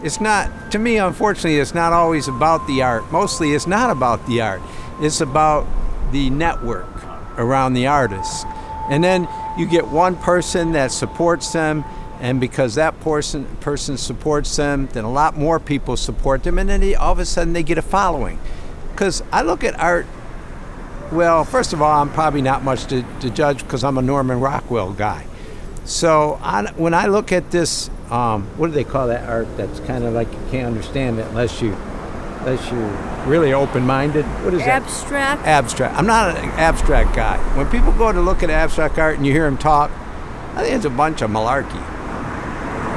It's not, to me, unfortunately, it's not always about the art. Mostly it's not about the art. It's about the network around the artist. And then you get one person that supports them, and because that person supports them, then a lot more people support them, and then all of a sudden they get a following. Because I look at art, well, first of all, I'm probably not much to judge because I'm a Norman Rockwell guy. So when I look at this, what do they call that art that's kind of like you can't understand it unless you're really open-minded? What is that? Abstract? Abstract. I'm not an abstract guy. When people go to look at abstract art and you hear them talk, I think it's a bunch of malarkey.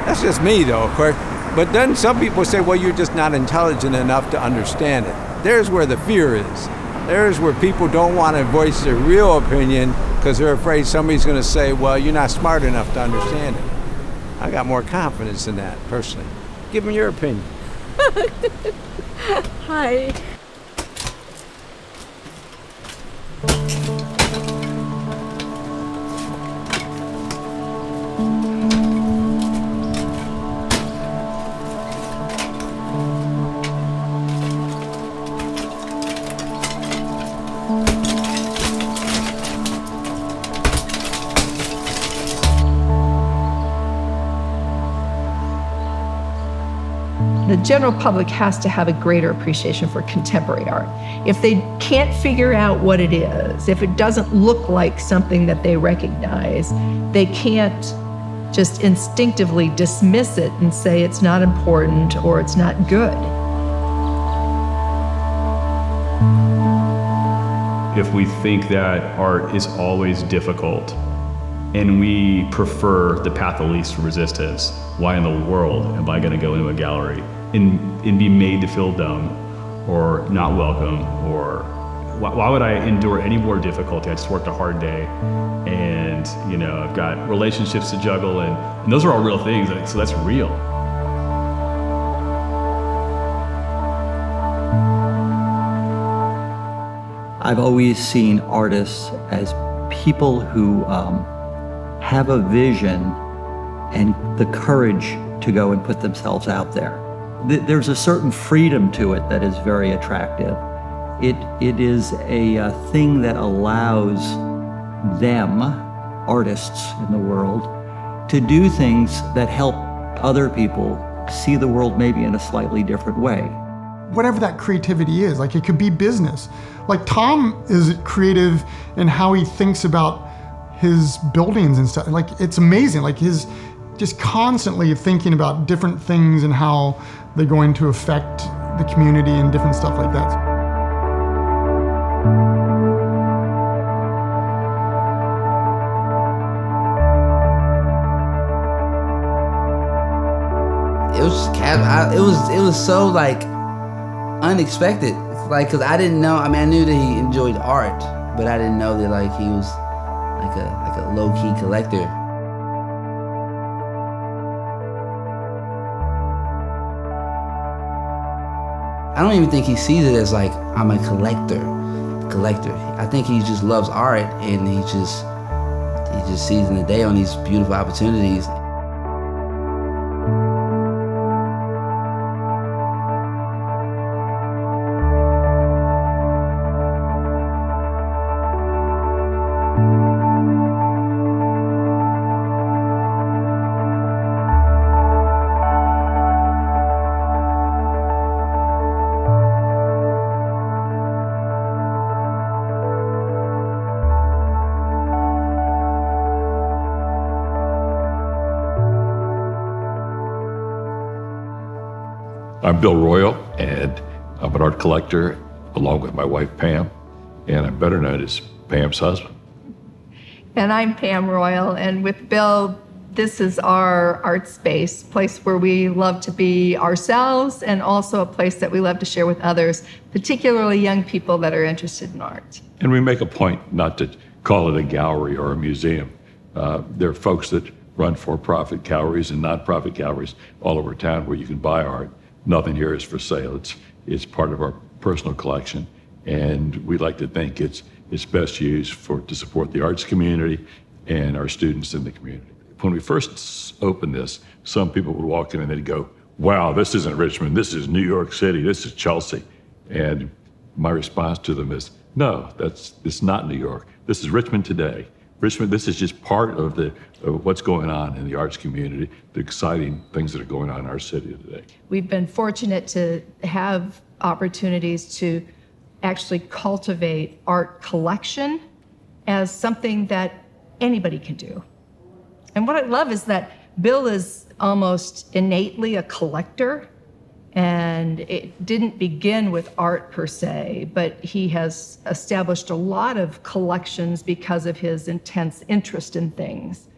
That's just me, though, of course. But then some people say, well, you're just not intelligent enough to understand it. There's where the fear is. There's where people don't want to voice their real opinion because they're afraid somebody's going to say, well, you're not smart enough to understand it. I got more confidence in that, personally. Give me your opinion. Hi. The general public has to have a greater appreciation for contemporary art. If they can't figure out what it is, if it doesn't look like something that they recognize, they can't just instinctively dismiss it and say it's not important or it's not good. If we think that art is always difficult and we prefer the path of least resistance, why in the world am I going to go into a gallery and be made to feel dumb or not welcome? Or why would I endure any more difficulty? I just worked a hard day and I've got relationships to juggle and those are all real things, so that's real. I've always seen artists as people who have a vision and the courage to go and put themselves out there. There's a certain freedom to it that is very attractive. It is a thing that allows them, artists in the world, to do things that help other people see the world maybe in a slightly different way. Whatever that creativity is, like it could be business. Like Tom is creative in how he thinks about his buildings and stuff. Like it's amazing, like his just constantly thinking about different things and how they're going to affect the community and different stuff like that. It was just it was so like unexpected, like because I didn't know. I mean, I knew that he enjoyed art, but I didn't know that like he was like a low-key collector. I don't even think he sees it as like I'm a collector. I think he just loves art and he just seizing the day on these beautiful opportunities. I'm Bill Royal, and I'm an art collector along with my wife Pam, and I'm better known as Pam's husband. And I'm Pam Royal, and with Bill, this is our art space, place where we love to be ourselves and also a place that we love to share with others, particularly young people that are interested in art. And we make a point not to call it a gallery or a museum. There are folks that run for-profit galleries and non-profit galleries all over town where you can buy art. Nothing here is for sale. It's part of our personal collection, and we like to think it's best used to support the arts community and our students in the community. When we first opened this, some people would walk in and they'd go, wow, this isn't Richmond, this is New York City, this is Chelsea. And my response to them is, no, it's not New York. This is Richmond today. Richmond, this is just part of what's going on in the arts community, the exciting things that are going on in our city today. We've been fortunate to have opportunities to actually cultivate art collection as something that anybody can do. And what I love is that Bill is almost innately a collector, and it didn't begin with art per se, but he has established a lot of collections because of his intense interest in things.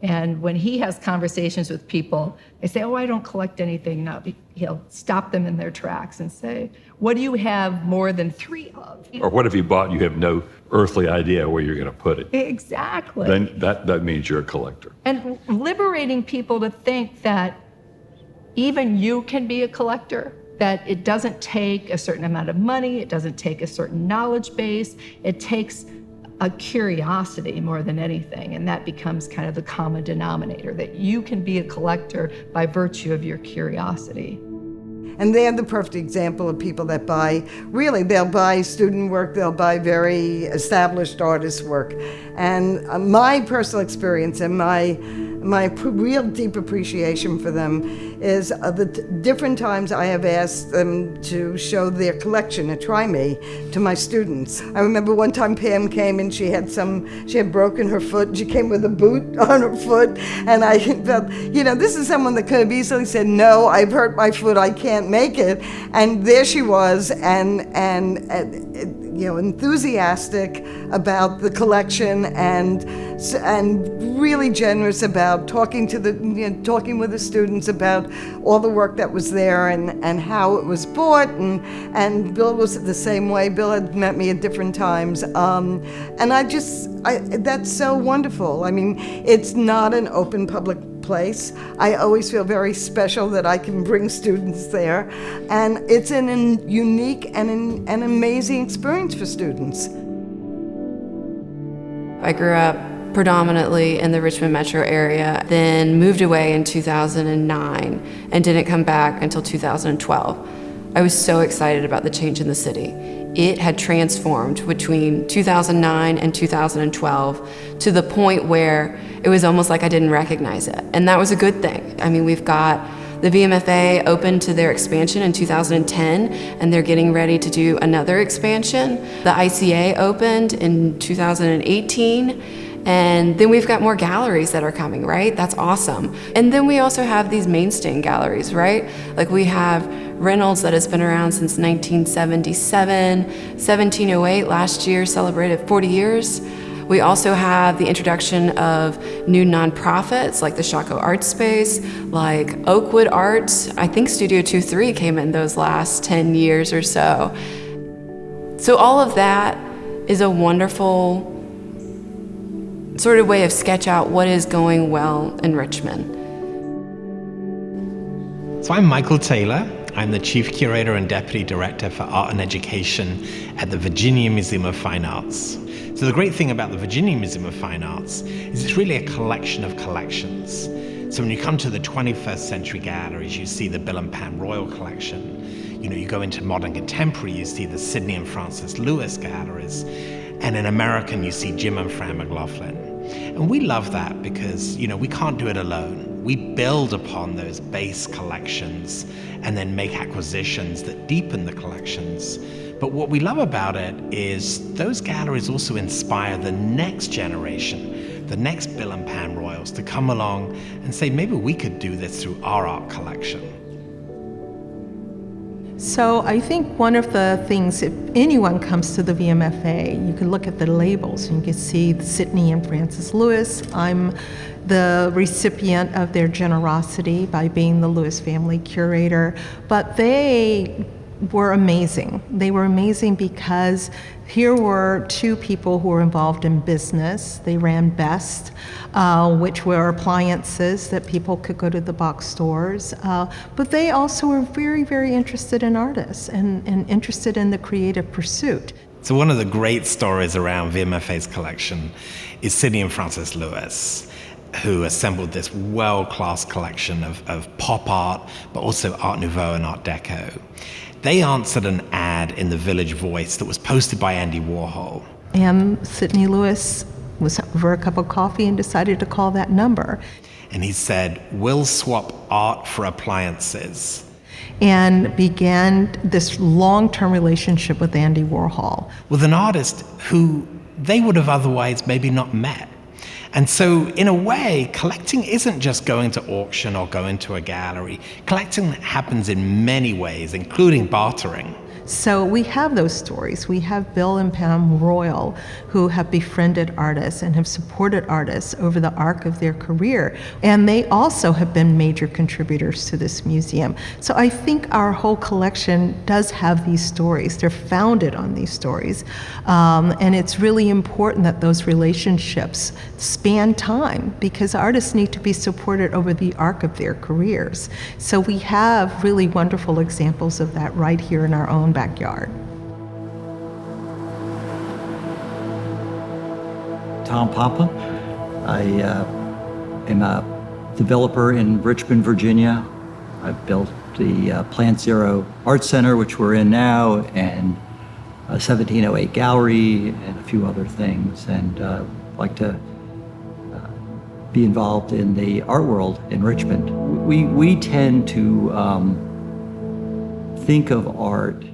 And when he has conversations with people, they say, oh, I don't collect anything. No, he'll stop them in their tracks and say, what do you have more than 3 of? Or what have you bought and you have no earthly idea where you're going to put it? Exactly. Then that means you're a collector. And liberating people to think that even you can be a collector, that it doesn't take a certain amount of money, it doesn't take a certain knowledge base, it takes a curiosity more than anything, and that becomes kind of the common denominator, that you can be a collector by virtue of your curiosity. And they're the perfect example of people that buy, really, they'll buy student work, they'll buy very established artist work. And my personal experience and my real deep appreciation for them is the different times I have asked them to show their collection at Try-Me to my students. I remember one time Pam came and she had broken her foot. She came with a boot on her foot, and I felt, this is someone that could have easily said, no, I've hurt my foot, I can't make it. And there she was, and enthusiastic about the collection and really generous about talking with the students about all the work that was there and how it was bought, and Bill was the same way. Bill had met me at different times, and that's so wonderful. I mean, it's not an open public place. I always feel very special that I can bring students there, and it's an unique and an amazing experience for students. I grew up predominantly in the Richmond metro area, then moved away in 2009 and didn't come back until 2012. I was so excited about the change in the city. It had transformed between 2009 and 2012 to the point where it was almost like I didn't recognize it. And that was a good thing. I mean, we've got the VMFA opened to their expansion in 2010, and they're getting ready to do another expansion. The ICA opened in 2018, and then we've got more galleries that are coming, right? That's awesome. And then we also have these mainstay galleries, right? Like we have Reynolds that has been around since 1977, 1708 last year celebrated 40 years. We also have the introduction of new nonprofits like the Shockoe Art Space, like Oakwood Arts. I think Studio 23 came in those last 10 years or so. So all of that is a wonderful sort of way of sketch out what is going well in Richmond. So I'm Michael Taylor. I'm the Chief Curator and Deputy Director for Art and Education at the Virginia Museum of Fine Arts. So the great thing about the Virginia Museum of Fine Arts is it's really a collection of collections. So when you come to the 21st century galleries, you see the Bill and Pam Royal collection. You go into modern contemporary, you see the Sidney and Francis Lewis galleries. And in American, you see Jim and Fran McLaughlin. And we love that because, we can't do it alone. We build upon those base collections and then make acquisitions that deepen the collections. But what we love about it is those galleries also inspire the next generation, the next Bill and Pam Royals, to come along and say, maybe we could do this through our art collection. So I think one of the things, if anyone comes to the VMFA, you can look at the labels and you can see Sidney and Francis Lewis. I'm the recipient of their generosity by being the Lewis family curator, but they were amazing. They were amazing because here were two people who were involved in business. They ran Best, which were appliances that people could go to the box stores. But they also were very, very interested in artists and interested in the creative pursuit. So one of the great stories around VMFA's collection is Sidney and Francis Lewis. who assembled this world-class collection of pop art, but also Art Nouveau and Art Deco. They answered an ad in the Village Voice that was posted by Andy Warhol. And Sidney Lewis was over a cup of coffee and decided to call that number. And he said, "We'll swap art for appliances." And began this long-term relationship with Andy Warhol. With an artist who they would have otherwise maybe not met. And so, in a way, collecting isn't just going to auction or going to a gallery. Collecting happens in many ways, including bartering. So we have those stories. We have Bill and Pam Royal, who have befriended artists and have supported artists over the arc of their career. And they also have been major contributors to this museum. So I think our whole collection does have these stories. They're founded on these stories. And it's really important that those relationships span time, because artists need to be supported over the arc of their careers. So we have really wonderful examples of that right here in our own backyard. Tom Papa. I am a developer in Richmond, Virginia. I've built the Plant Zero Art Center, which we're in now, and a 1708 gallery, and a few other things. And like to be involved in the art world in Richmond. We tend to think of art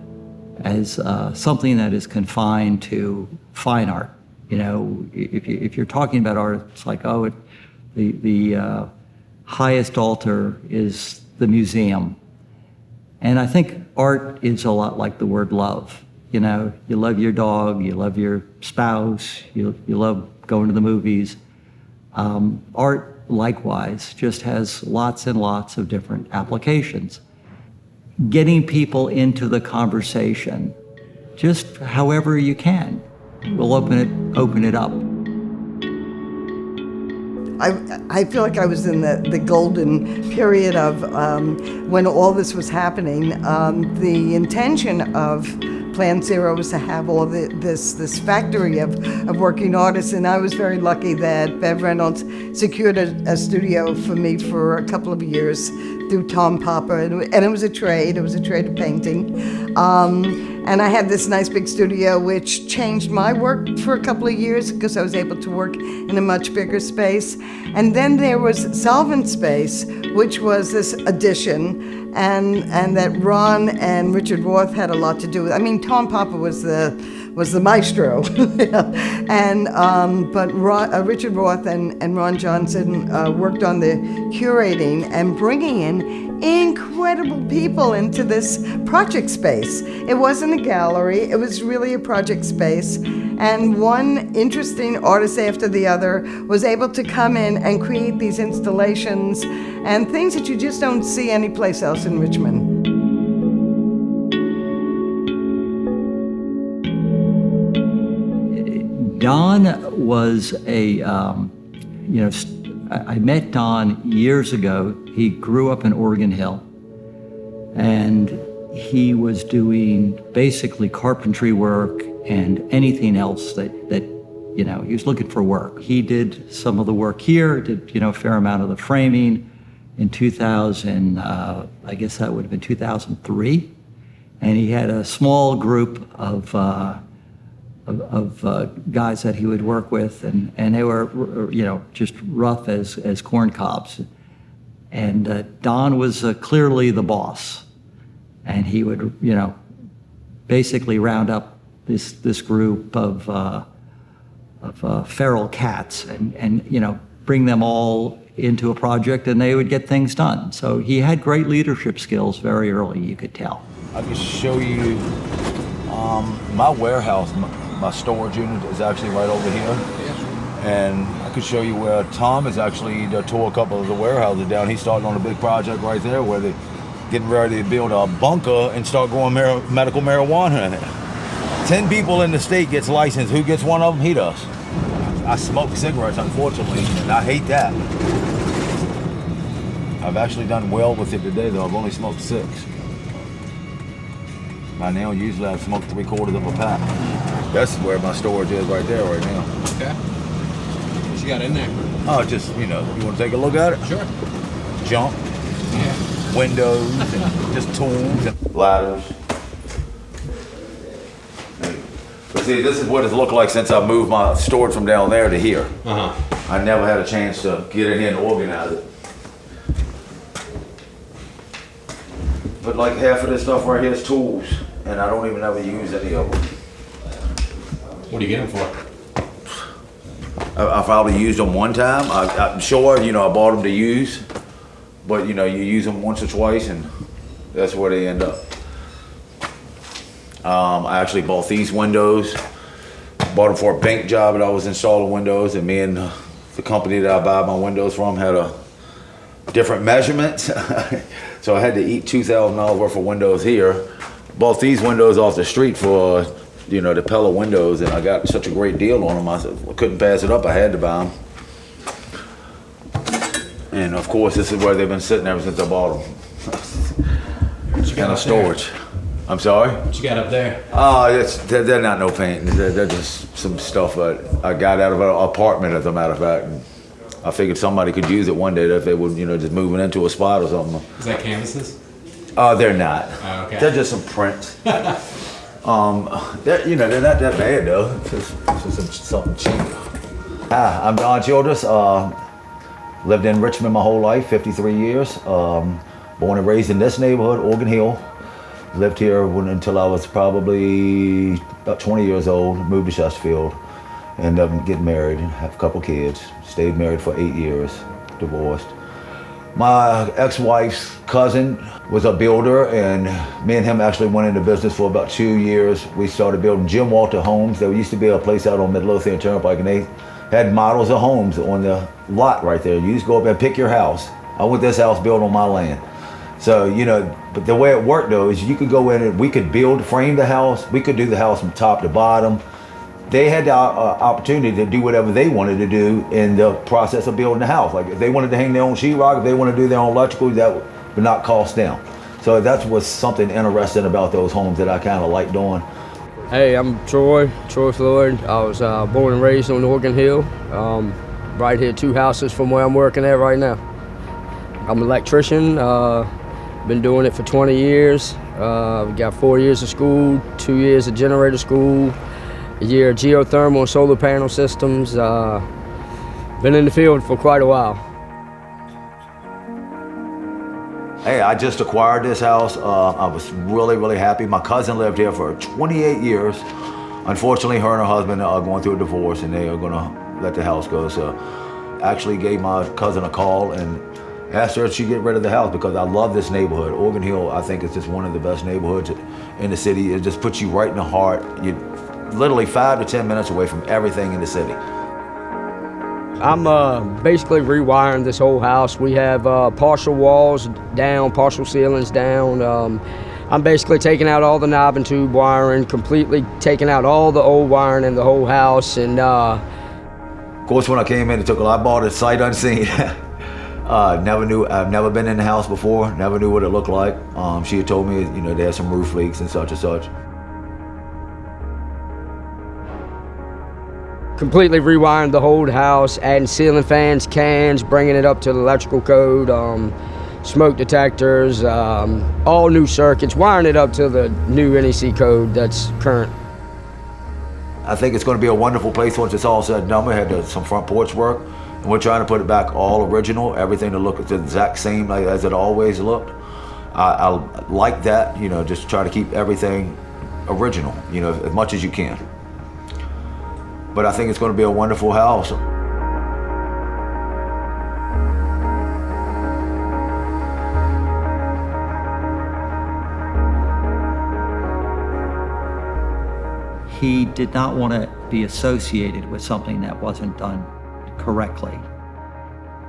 as something that is confined to fine art. You know, if you're talking about art, it's like, oh, the highest altar is the museum. And I think art is a lot like the word love. You know, you love your dog, you love your spouse, you love going to the movies. Art, likewise, just has lots and lots of different applications. Getting people into the conversation, just however you can, will open it up. I feel like I was in the golden period of when all this was happening. The intention of Plant Zero was to have all this factory of working artists, and I was very lucky that Bev Reynolds secured a studio for me for a couple of years through Tom Papa, and it was a trade. It was a trade of painting. And I had this nice big studio, which changed my work for a couple of years because I was able to work in a much bigger space. And then there was Solvent Space, which was this addition, and that Ron and Richard Roth had a lot to do with. I mean, Tom Papa was the maestro, and but Richard Roth and Ron Johnson worked on the curating and bringing in incredible people into this project space. It wasn't a gallery, it was really a project space, and one interesting artist after the other was able to come in and create these installations and things that you just don't see anyplace else in Richmond. Don was I met Don years ago. He grew up in Oregon Hill, and he was doing basically carpentry work and anything else that he was looking for work. He did some of the work here, did a fair amount of the framing. In 2000, I guess that would have been 2003, and he had a small group of guys that he would work with, and they were, just rough as corn cobs. And Don was clearly the boss, and he would, basically round up this group of feral cats and bring them all into a project, and they would get things done. So he had great leadership skills very early, you could tell. I can show you my warehouse. My storage unit is actually right over here. And I could show you where Tom is actually tore a couple of the warehouses down. He's starting on a big project right there where they're getting ready to build a bunker and start growing medical marijuana in it. 10 people in the state gets licensed. Who gets one of them? He does. I smoke cigarettes, unfortunately, and I hate that. I've actually done well with it today, though. I've only smoked 6. By now, usually I smoke 3/4 of a pack. That's where my storage is right there right now. Okay. you got in there? Oh, just, you want to take a look at it? Sure. Junk, windows, and just tools and ladders. But see, this is what it's looked like since I moved my storage from down there to here. I never had a chance to get in here and organize it. But like half of this stuff right here is tools, and I don't even ever use any of them. What do you get them for? I probably used them one time. I'm sure, I bought them to use, but you use them once or twice, and that's where they end up. I actually bought these windows. Bought them for a bank job that I was installing windows, and me and the company that I buy my windows from had a different measurements. So I had to eat $2,000 worth of windows here. Bought these windows off the street for, the Pella windows, and I got such a great deal on them. I couldn't pass it up. I had to buy them. And of course, this is where they've been sitting ever since I bought them. Kind of storage. I'm sorry? What you got up there? They're not no paint. They're just some stuff that I got out of an apartment, as a matter of fact. And I figured somebody could use it one day if they would, just moving into a spot or something. Is that canvases? They're not. Oh, okay. They're just some prints. They're not that bad though. It's just something cheap. Hi, I'm Don Childress. Lived in Richmond my whole life, 53 years. Born and raised in this neighborhood, Organ Hill. Lived here until I was probably about 20 years old. Moved to Chesterfield. Ended up getting married and have a couple kids. Stayed married for 8 years, divorced. My ex-wife's cousin was a builder, and me and him actually went into business for about 2 years. We started building Jim Walter homes. There used to be a place out on Midlothian Turnpike, and they had models of homes on the lot right there. You just go up and pick your house. I want this house built on my land. So, but the way it worked though is you could go in and we could frame the house. We could do the house from top to bottom. They had the opportunity to do whatever they wanted to do in the process of building the house. Like if they wanted to hang their own sheetrock, if they wanted to do their own electrical, that would not cost them. So that was something interesting about those homes that I kind of liked doing. Hey, I'm Troy Floyd. I was born and raised on Organ Hill. Right here, 2 houses from where I'm working at right now. I'm an electrician. Been doing it for 20 years. We got 4 years of school, 2 years of generator school, a year of geothermal and solar panel systems. Been in the field for quite a while. Hey, I just acquired this house. I was really, really happy. My cousin lived here for 28 years. Unfortunately, her and her husband are going through a divorce, and they are gonna let the house go. So I actually gave my cousin a call and asked her if she'd get rid of the house because I love this neighborhood. Organ Hill, I think, is just one of the best neighborhoods in the city. It just puts you right in the heart. You're literally 5 to 10 minutes away from everything in the city. I'm basically rewiring this whole house. We have partial walls down, partial ceilings down. I'm basically taking out all the knob and tube wiring, completely taking out all the old wiring in the whole house. And of course, when I came in, I bought it sight unseen. I've never been in the house before, never knew what it looked like. She had told me, they had some roof leaks and such and such. Completely rewiring the whole house, adding ceiling fans, cans, bringing it up to the electrical code, smoke detectors, all new circuits, wiring it up to the new NEC code that's current. I think it's going to be a wonderful place once it's all said and done. We had some front porch work, and we're trying to put it back all original, everything to look the exact same as it always looked. I like that, just try to keep everything original, as much as you can. But I think it's going to be a wonderful house. He did not want to be associated with something that wasn't done correctly.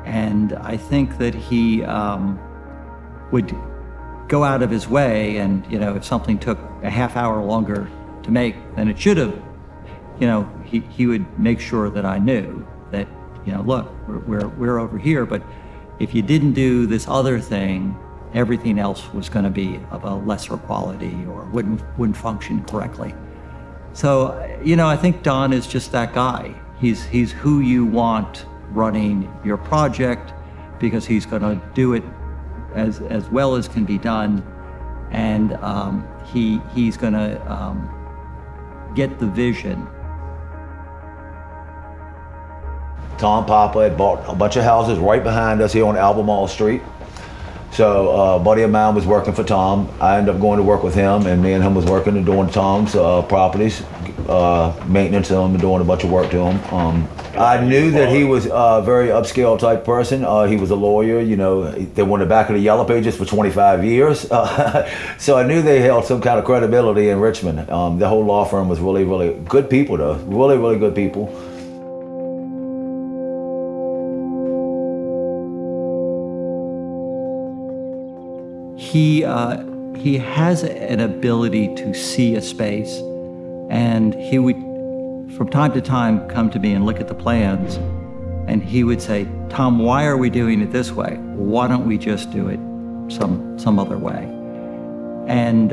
And I think that he would go out of his way, and if something took a half hour longer to make than it should have, he would make sure that I knew that, look, we're over here, but if you didn't do this other thing, everything else was going to be of a lesser quality or wouldn't function correctly. So, I think Don is just that guy. He's who you want running your project, because he's going to do it as well as can be done, and he's going to get the vision. Tom Papa had bought a bunch of houses right behind us here on Albemarle Street. So a buddy of mine was working for Tom. I ended up going to work with him, and me and him was working and doing Tom's properties, maintenance to them and doing a bunch of work to him. I knew that he was a very upscale type person. He was a lawyer, you know, they were in the back of the Yellow Pages for 25 years. So I knew they held some kind of credibility in Richmond. The whole law firm was really, really good people though, really, really good people. He has an ability to see a space, and he would, from time to time, come to me and look at the plans, and he would say, "Tom, why are we doing it this way? Why don't we just do it some other way?" And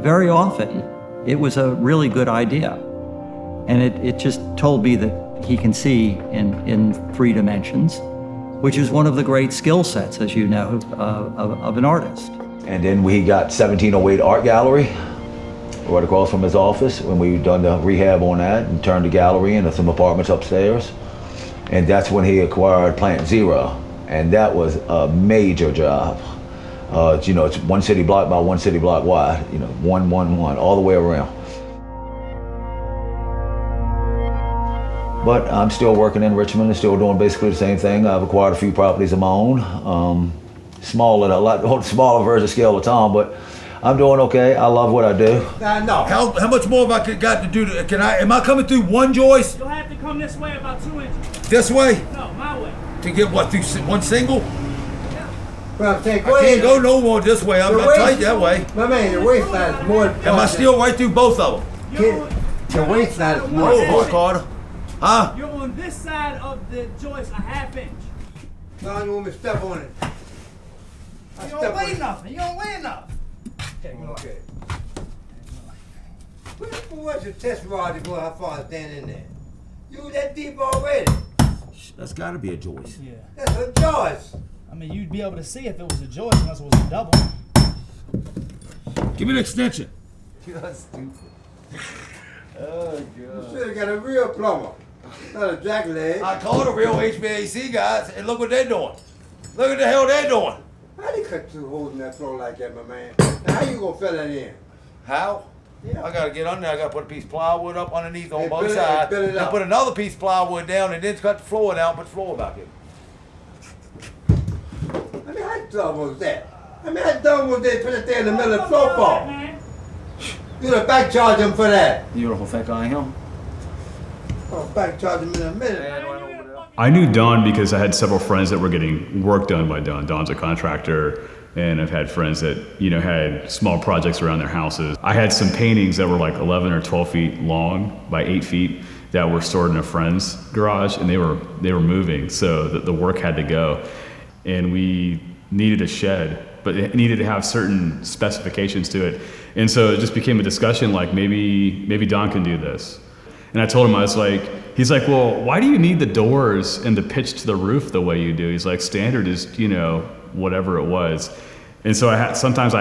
very often, it was a really good idea, and it just told me that he can see in 3 dimensions, which is one of the great skill sets, as you know, of an artist. And then we got 1708 Art Gallery right across from his office, when we done the rehab on that and turned the gallery into some apartments upstairs. And that's when he acquired Plant Zero. And that was a major job. You know, it's 1 city block by 1 city block wide, you know, 1, 1, 1, all the way around. But I'm still working in Richmond and still doing basically the same thing. I've acquired a few properties of my own, a lot smaller version scale of Tom, but I'm doing okay. I love what I do. No. How much more have I got to do? Am I coming through one joist? You'll have to come this way about 2 inches. This way? No, my way. To get what, through one single? Well, I can't go no more this way. I'm not tight that way. My man, the waistline is more. Am I still right through both of them? The waistline is more. Oh, Carter. Huh? You're on this side of the joist a half inch. No, you want me to step on it. You don't weigh nothing. You don't weigh enough. Okay. What's your test rod to go how far it's down in there? You that deep already. That's got to be a joist. Yeah. That's a joist. I mean, you'd be able to see if it was a joist unless it was a double. Give me the extension. You're stupid. Oh, God. You should have got a real plumber, not a jackleg. I called a real HVAC guys, and look what they're doing. Look at the hell they're doing. How they cut 2 holes in that floor like that, my man? Now, how you gonna fill that in? How? Yeah. I gotta get under there. I gotta put a piece of plywood up underneath on And both build it- sides. and build it Then up. put another piece of plywood down, and then cut the floor down. Put the floor back in. I mean, how dumb was that? I mean, how dumb was they put it there in the middle of the floor for? You gonna back charge him for that? You don't think I am? I'll back charge him in a minute. I knew Don because I had several friends that were getting work done by Don. Don's a contractor, and I've had friends that, you know, had small projects around their houses. I had some paintings that were like 11 or 12 feet long by 8 feet that were stored in a friend's garage, and they were moving, so the work had to go. And we needed a shed, but it needed to have certain specifications to it. And so it just became a discussion, like maybe Don can do this. And I told him, he's like, well, why do you need the doors and the pitch to the roof the way you do? He's like, standard is, you know, whatever it was. And so sometimes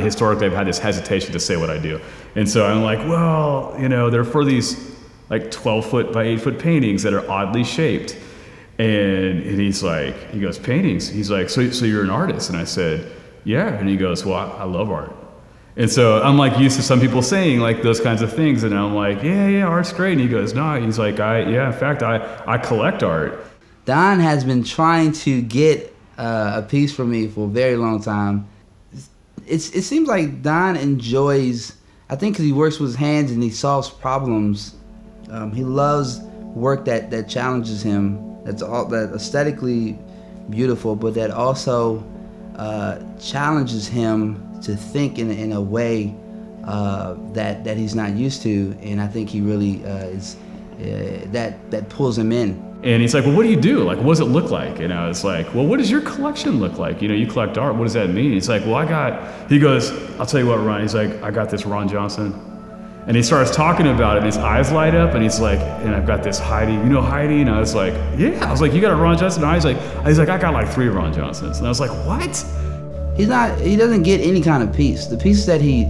historically I've had this hesitation to say what I do. And so I'm like, well, you know, they're for these like 12-foot by 8-foot paintings that are oddly shaped. And he goes, paintings? He's like, so you're an artist? And I said, yeah. And he goes, well, I love art. And so I'm like used to some people saying like those kinds of things. And I'm like, yeah, art's great. And he goes, no, he's like, in fact, I collect art. Don has been trying to get a piece from me for a very long time. It seems like Don enjoys, I think because he works with his hands and he solves problems. He loves work that challenges him, that aesthetically beautiful, but that also challenges him to think in a way that he's not used to, and I think he really that pulls him in. And he's like, well, what do you do? Like, what does it look like? And I was like, well, what does your collection look like? You know, you collect art. What does that mean? He's like, well, he goes, I'll tell you what, Ron. He's like, I got this Ron Johnson. And he starts talking about it, and his eyes light up, and he's like, and I've got this Heidi, you know Heidi? And I was like, yeah. I was like, you got a Ron Johnson? And he's like, I got like 3 Ron Johnsons. And I was like, what? He doesn't get any kind of peace. The pieces that he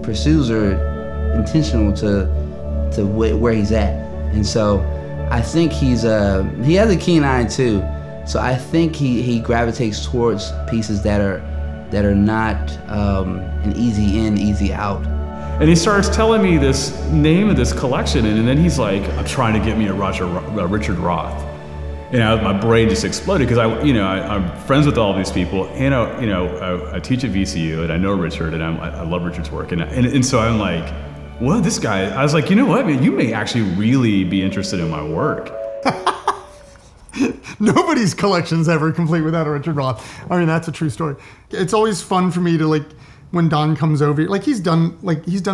pursues are intentional to where he's at. And so I think he has a keen eye too. So I think he gravitates towards pieces that are not an easy in, easy out. And he starts telling me this name of this collection, and then he's like, I'm trying to get me a Richard Roth. And my brain just exploded because I'm friends with all these people, and I teach at VCU, and I know Richard, and I love Richard's work, and so I'm like, well, this guy. I was like, you know what, man, you may actually really be interested in my work. Nobody's collection's ever complete without a Richard Roth. I mean, that's a true story. It's always fun for me to like, when Don comes over, like he's done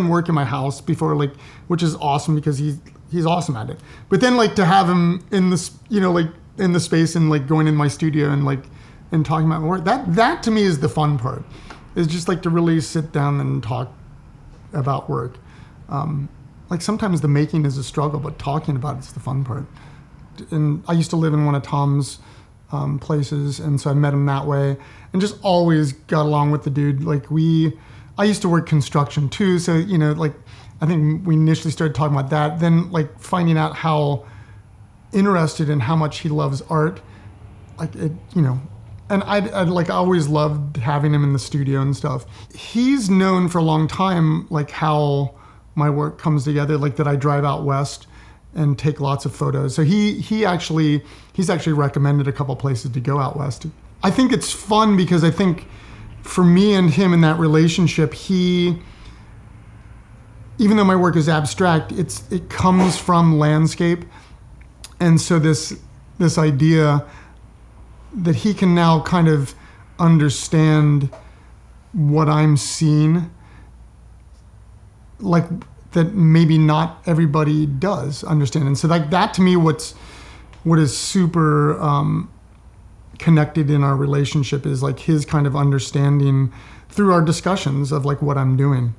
work in my house before, like, which is awesome because he's awesome at it. But then like to have him in this, like in the space and like going in my studio and talking about my work, that to me is the fun part. Is just like to really sit down and talk about work. Like sometimes the making is a struggle, but talking about it's the fun part. And I used to live in one of Tom's places, and so I met him that way, and just always got along with the dude. Like I used to work construction too, so like I think we initially started talking about that. Then like finding out how interested in how much he loves art, like it, and I always loved having him in the studio and stuff. He's known for a long time like how my work comes together, like that I drive out west and take lots of photos. So he's actually recommended a couple places to go out west. I think it's fun because I think for me and him in that relationship, even though my work is abstract, it comes from landscape. And so this idea that he can now kind of understand what I'm seeing, like that maybe not everybody does understand. And so like that to me, what is super connected in our relationship is like his kind of understanding through our discussions of like what I'm doing.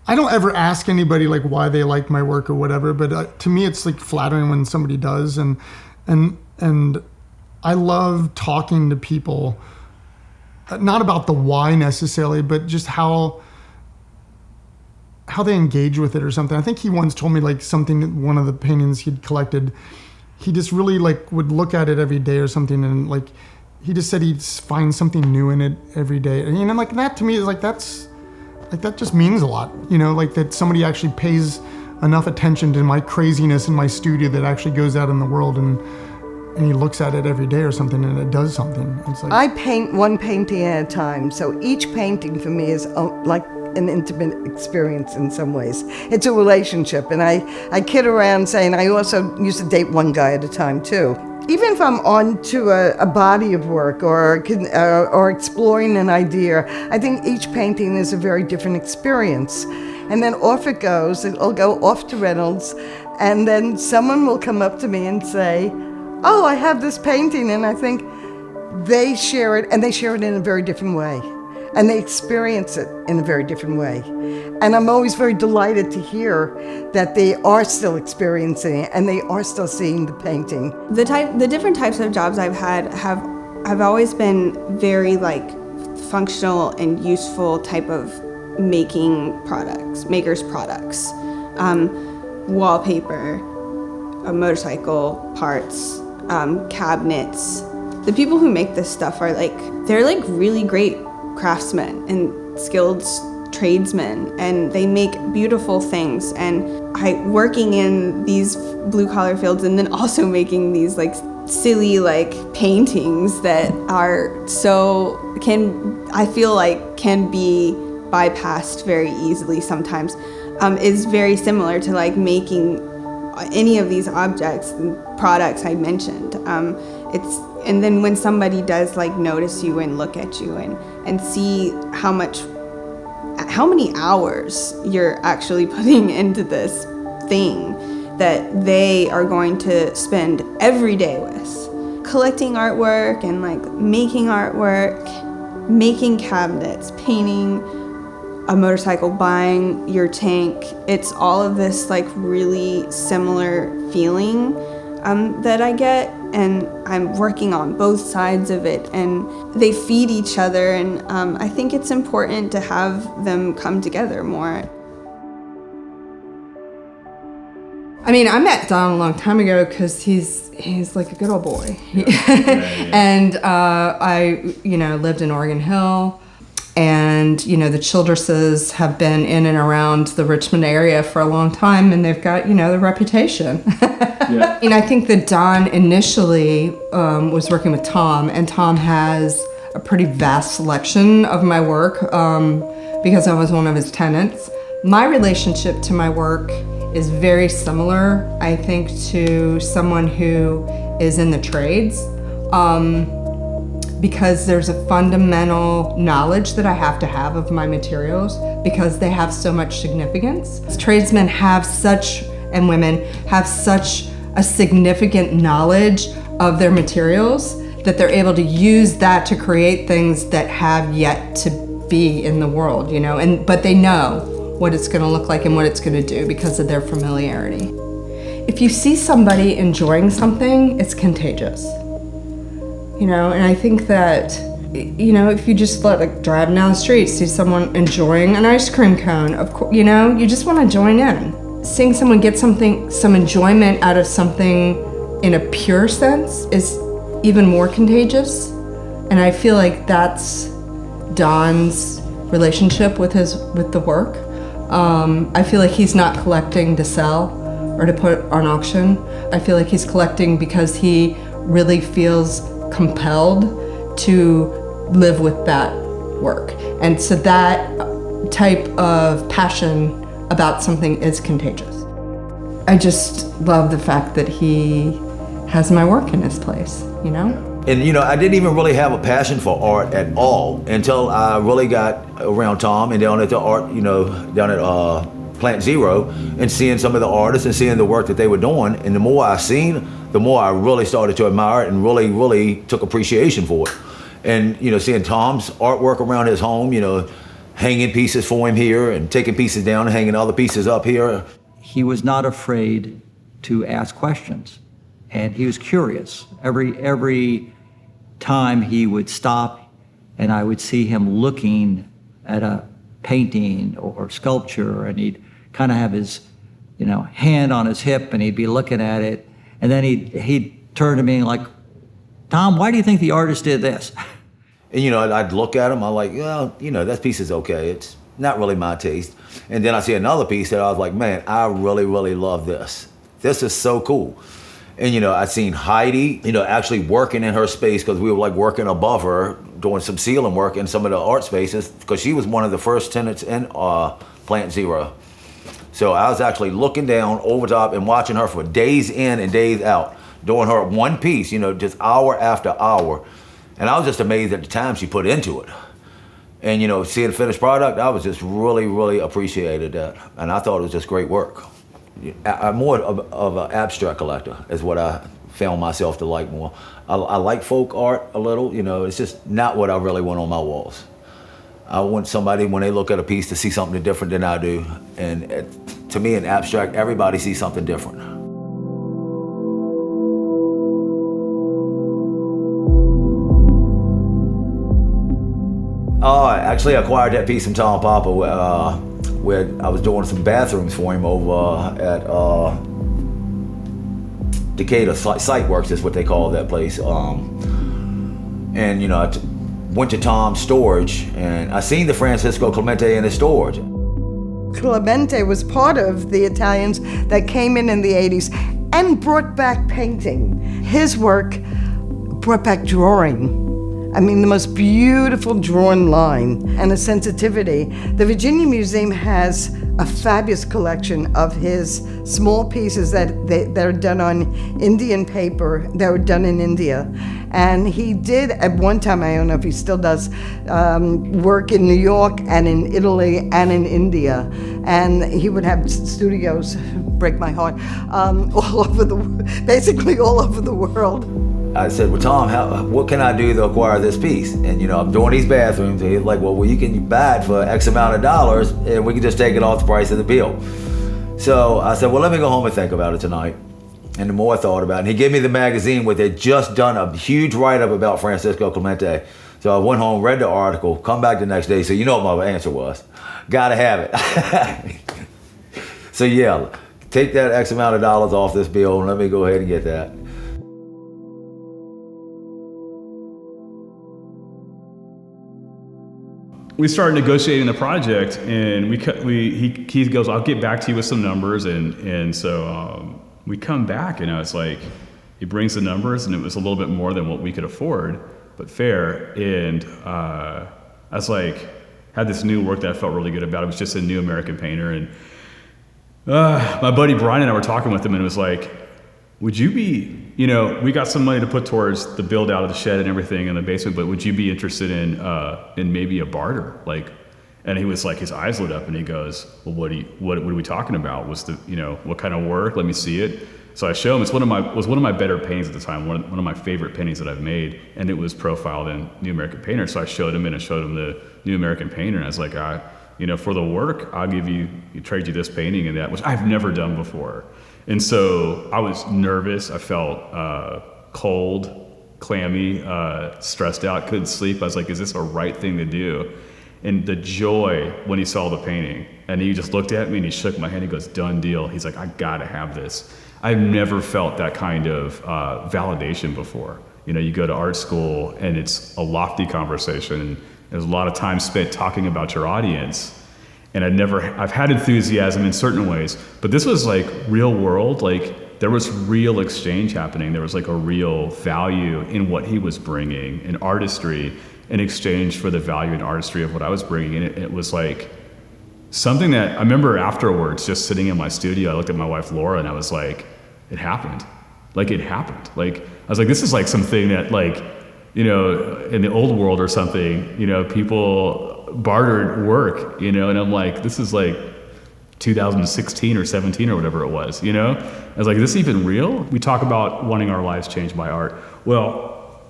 I don't ever ask anybody like why they like my work or whatever, but to me it's like flattering when somebody does, and I love talking to people, not about the why necessarily, but just how they engage with it or something. I think he once told me like something, one of the paintings he'd collected, he just really like would look at it every day or something, and like he just said he'd find something new in it every day. And like that to me is like that just means a lot, like that somebody actually pays enough attention to my craziness in my studio that actually goes out in the world and he looks at it every day or something and it does something. It's like, I paint one painting at a time, so each painting for me is like an intimate experience in some ways. It's a relationship, and I kid around saying I also used to date one guy at a time too. Even if I'm on to a body of work or exploring an idea, I think each painting is a very different experience. And then off it goes, it'll go off to Reynolds, and then someone will come up to me and say, oh, I have this painting, and I think they share it, and they share it in a very different way. And they experience it in a very different way. And I'm always very delighted to hear that they are still experiencing it and they are still seeing the painting. The different types of jobs I've had have always been very like functional and useful type of makers products. Wallpaper, motorcycle parts, cabinets. The people who make this stuff they're really great craftsmen and skilled tradesmen, and they make beautiful things. And working in these blue-collar fields and then also making these silly paintings that are I feel like can be bypassed very easily sometimes, is very similar to making any of these objects and products I mentioned. And then when somebody does notice you and look at you and see how many hours you're actually putting into this thing that they are going to spend every day with, collecting artwork and making artwork, making cabinets, painting, a motorcycle, buying your tank. It's all of this like really similar feeling that I get, and I'm working on both sides of it, and they feed each other, and I think it's important to have them come together more. I mean, I met Don a long time ago because he's like a good old boy. And I, lived in Oregon Hill, and, the Childresses have been in and around the Richmond area for a long time, and they've got, the reputation. Yeah. And I think that Don initially was working with Tom, and Tom has a pretty vast selection of my work because I was one of his tenants. My relationship to my work is very similar, I think, to someone who is in the trades, because there's a fundamental knowledge that I have to have of my materials because they have so much significance. Tradesmen have such, and women have such a significant knowledge of their materials that they're able to use that to create things that have yet to be in the world, but they know what it's going to look like and what it's going to do because of their familiarity. If you see somebody enjoying something, it's contagious. And I think that, if you just driving down the street, see someone enjoying an ice cream cone, of course, you just want to join in. Seeing someone get some enjoyment out of something in a pure sense is even more contagious. And I feel like that's Don's relationship with the work. I feel like he's not collecting to sell or to put on auction. I feel like he's collecting because he really feels compelled to live with that work. And so that type of passion about something is contagious. I just love the fact that he has my work in his place, And I didn't even really have a passion for art at all until I really got around Tom and down at the art, down at Plant Zero, and seeing some of the artists and seeing the work that they were doing. And the more I seen, the more I really started to admire it and really, really took appreciation for it. And seeing Tom's artwork around his home, hanging pieces for him here and taking pieces down and hanging other pieces up here. He was not afraid to ask questions, and he was curious. Every time he would stop and I would see him looking at a painting or sculpture, and he'd kind of have his hand on his hip and he'd be looking at it, and then he'd turn to me like, Tom, why do you think the artist did this? And I'd look at him, I'm like, well, that piece is okay, it's not really my taste. And then I see another piece that I was like, man, I really, really love this. This is so cool. And I'd seen Heidi, actually working in her space, because we were working above her, doing some ceiling work in some of the art spaces, because she was one of the first tenants in Plant Zero. So I was actually looking down over top and watching her for days in and days out, doing her one piece, just hour after hour. And I was just amazed at the time she put into it. And seeing the finished product, I was just really, really appreciated that. And I thought it was just great work. I'm more of an abstract collector is what I found myself to like more. I like folk art a little, it's just not what I really want on my walls. I want somebody, when they look at a piece, to see something different than I do. And to me, in abstract, everybody sees something different. I actually acquired that piece from Tom Papa where I was doing some bathrooms for him over at Decatur Site Works is what they call that place. And I went to Tom's storage and I seen the Francisco Clemente in his storage. Clemente was part of the Italians that came in the 80s and brought back painting. His work brought back drawing. I mean, the most beautiful drawn line and a sensitivity. The Virginia Museum has a fabulous collection of his small pieces that are done on Indian paper, that were done in India. And he did, at one time, I don't know if he still does, work in New York and in Italy and in India. And he would have studios, break my heart, basically all over the world. I said, well, Tom, what can I do to acquire this piece? And, I'm doing these bathrooms. And he's like, well, you can buy it for X amount of dollars, and we can just take it off the price of the bill. So I said, well, let me go home and think about it tonight. And the more I thought about it, and he gave me the magazine where they'd just done a huge write-up about Francisco Clemente. So I went home, read the article, come back the next day. So you know what my answer was. Gotta have it. So yeah, take that X amount of dollars off this bill and let me go ahead and get that. We started negotiating the project, and he goes, I'll get back to you with some numbers, and so we come back, and I was like, he brings the numbers, and it was a little bit more than what we could afford, but fair, and I was like, had this new work that I felt really good about. It was just a new American painter, and my buddy Brian and I were talking with him, and it was like, would you be, we got some money to put towards the build out of the shed and everything in the basement, but would you be interested in maybe a barter? And he was like, his eyes lit up, and he goes, well, what are we talking about? What kind of work? Let me see it. So I show him. It was one of my better paintings at the time, one of my favorite paintings that I've made, and it was profiled in New American Painter. So I showed him the New American Painter, and I was like, for the work, I'll trade you this painting and that, which I've never done before. And so I was nervous. I felt cold, clammy, stressed out, couldn't sleep. I was like, is this a right thing to do? And the joy when he saw the painting, and he just looked at me and he shook my hand. He goes, done deal. He's like, I gotta have this. I've never felt that kind of validation before. You go to art school and it's a lofty conversation, and there's a lot of time spent talking about your audience. And I've had enthusiasm in certain ways, but this was like real world. Like there was real exchange happening. There was like a real value in what he was bringing, in artistry, in exchange for the value and artistry of what I was bringing. And it was like something that I remember afterwards, just sitting in my studio, I looked at my wife, Laura, and I was like, it happened. Like it happened. Like, I was like, this is like something that like, in the old world or something, people bartered work, and I'm like, this is like 2016 or 17 or whatever it was, I was like, is this even real? We talk about wanting our lives changed by art. Well,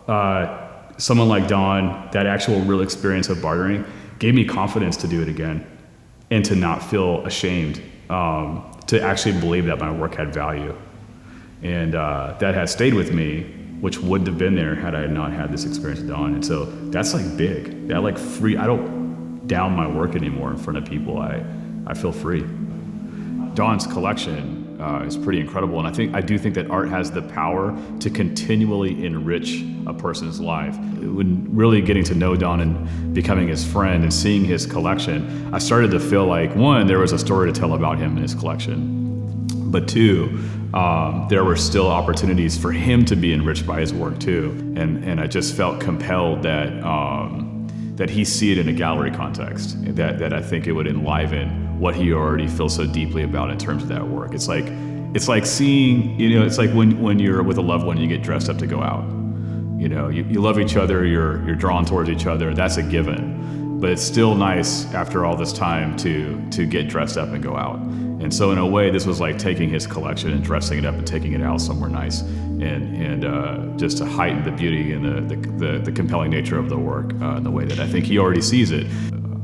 someone like Don, that actual real experience of bartering gave me confidence to do it again and to not feel ashamed, to actually believe that my work had value. And that has stayed with me, which wouldn't have been there had I not had this experience with Don. And so that's like big. That like free, I don't down my work anymore in front of people. I feel free. Don's collection is pretty incredible, and I do think that art has the power to continually enrich a person's life. When really getting to know Don and becoming his friend and seeing his collection, I started to feel like, one, there was a story to tell about him and his collection, but two, there were still opportunities for him to be enriched by his work too, and I just felt compelled that he see it in a gallery context, that I think it would enliven what he already feels so deeply about in terms of that work. It's like seeing, it's like when you're with a loved one, you get dressed up to go out. You love each other, you're drawn towards each other, that's a given. But it's still nice after all this time to get dressed up and go out. And so in a way, this was like taking his collection and dressing it up and taking it out somewhere nice, and just to heighten the beauty and the compelling nature of the work in the way that I think he already sees it.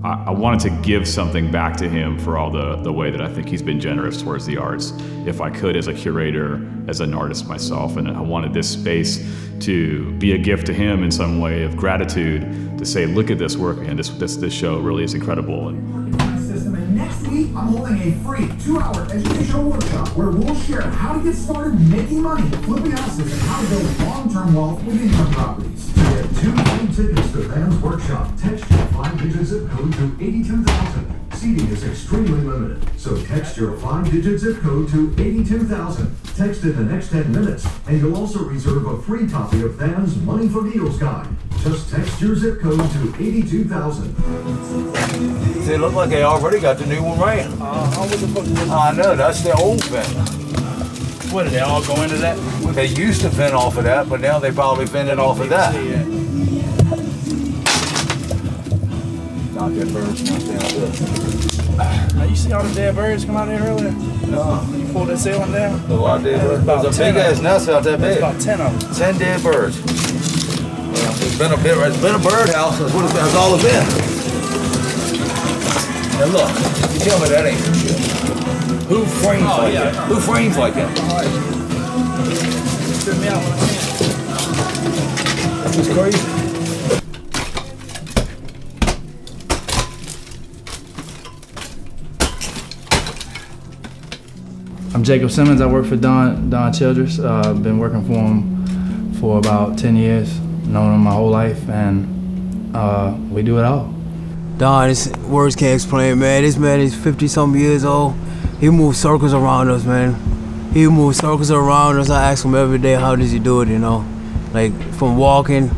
I wanted to give something back to him for all the way that I think he's been generous towards the arts, if I could, as a curator, as an artist myself. And I wanted this space to be a gift to him in some way of gratitude, to say, look at this work, man, this show really is incredible. And next week, I'm holding a free 2-hour educational workshop where we'll share how to get started making money, flipping houses, and how to build long-term wealth with income properties. To get 2 free tickets to Van's workshop, text your 5-digit zip code to 82,000. Seating is extremely limited, so text your 5-digit zip code to 82,000. Text in the next 10 minutes, and you'll also reserve a free copy of Van's Money for Deals guide. Just text your zip code to 82,000. See, it looked like they already got the new one ran. I know, that's the old vent. What, did they all go into that? Well, they used to vent off of that, but now they probably vent it off of that. Not that first, not that. Now you see all the dead birds come out there earlier? No. You pulled that ceiling down? A lot of dead birds. There's a big ass nest out there. There's about 10 of them. 10 dead birds. It's been a birdhouse. That's what that's all it's been. Now look, you tell me that ain't some shit. Who frames like that? Who frames like that? Strip me out when I can. That's just crazy. I'm Jacob Simmons. I work for Don Childress. I've been working for him for about 10 years. Known him my whole life, and we do it all. Don, words can't explain, man. This man is 50-something years old. He moves circles around us, man. He moves circles around us. I ask him every day, how does he do it, you know? Like, from walking,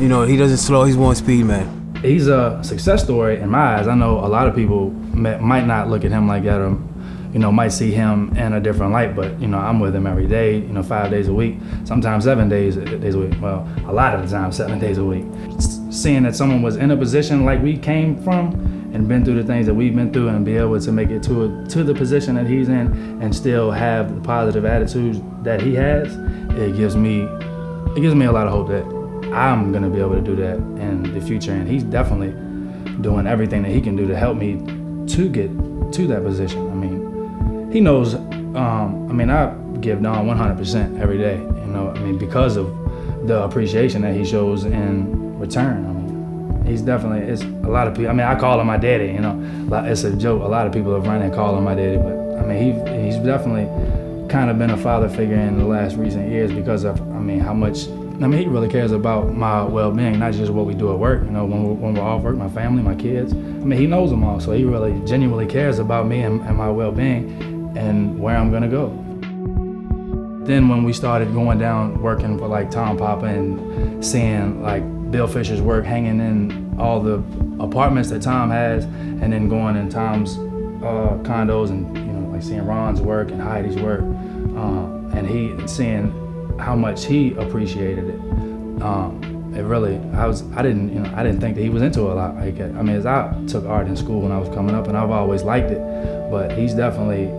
you know, he doesn't slow, he's one speed, man. He's a success story in my eyes. I know a lot of people might not look at him like that, or, you know, might see him in a different light, but, you know, I'm with him every day, you know, 5 days a week, sometimes 7 days a week. Well, a lot of the time, 7 days a week. Seeing that someone was in a position like we came from and been through the things that we've been through and be able to make it to the position that he's in and still have the positive attitudes that he has, it gives me a lot of hope that I'm gonna be able to do that in the future. And he's definitely doing everything that he can do to help me to get to that position. I mean, he knows, I give Don 100% every day, you know, because of the appreciation that he shows in return. He's definitely, it's a lot of people, I call him my daddy, you know, it's a joke, a lot of people have run and call him my daddy, but he's definitely kind of been a father figure in the last recent years because of, how much, he really cares about my well-being, not just what we do at work, you know, when we're off work, my family, my kids, he knows them all, so he really genuinely cares about me and my well-being and where I'm gonna go. Then when we started going down working for like Tom Papa and seeing like Bill Fisher's work hanging in all the apartments that Tom has, and then going in Tom's condos and, you know, like seeing Ron's work and Heidi's work, and seeing how much he appreciated it. It really, I didn't think that he was into it a lot. As I took art in school when I was coming up, and I've always liked it, but he's definitely